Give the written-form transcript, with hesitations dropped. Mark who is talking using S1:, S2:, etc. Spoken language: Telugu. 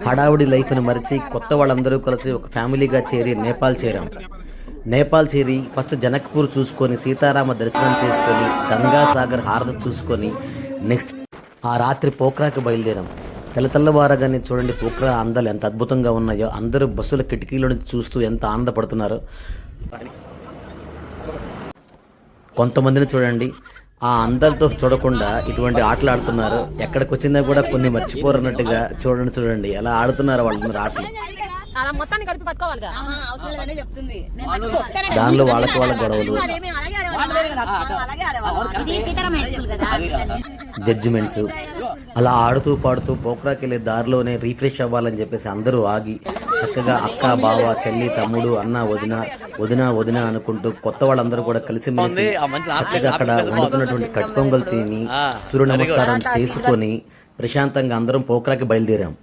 S1: హడావుడి లైఫ్ని మరిచి కొత్త వాళ్ళందరూ కలిసి ఒక ఫ్యామిలీగా చేరి నేపాల్ చేరాం. నేపాల్ చేరి ఫస్ట్ జనక్పూర్ చూసుకొని సీతారామ దర్శనం చేసుకొని గంగాసాగర్ హారతి చూసుకొని నెక్స్ట్ ఆ రాత్రి పోఖ్రాకి బయలుదేరాం. తెల్లవారగానే చూడండి పోఖ్రా అందాలు ఎంత అద్భుతంగా ఉన్నాయో. అందరూ బస్సుల కిటికీలో నుంచి చూస్తూ ఎంత ఆనందపడుతున్నారో. కొంతమందిని చూడండి ఆ అందాలతో చూడకుండా ఇటువంటి ఆటలు ఆడుతున్నారు. ఎక్కడికి వచ్చినా కూడా కొన్ని మర్చిపోరన్నట్టుగా చూడండి ఎలా ఆడుతున్నారు వాళ్ళందరూ ఆటలు. దానిలో వాళ్ళకి వాళ్ళ గొడవలు, జడ్జిమెంట్స్, అలా ఆడుతూ పాడుతూ పోఖ్రాకి వెళ్ళే దారిలోనే రీఫ్రెష్ అవ్వాలని చెప్పేసి అందరూ ఆగి చక్కగా అక్క బావ చెల్లి తమ్ముడు అన్న వదిన వదిన వదిన అనుకుంటూ కొత్త వాళ్ళందరూ కూడా కలిసిమెలిసి చక్కగా అక్కడ వండుకున్నటువంటి కట్ పొంగల్ తిని సూర్య నమస్కారం చేసుకొని ప్రశాంతంగా అందరం పోఖ్రాకి బయలుదేరాం.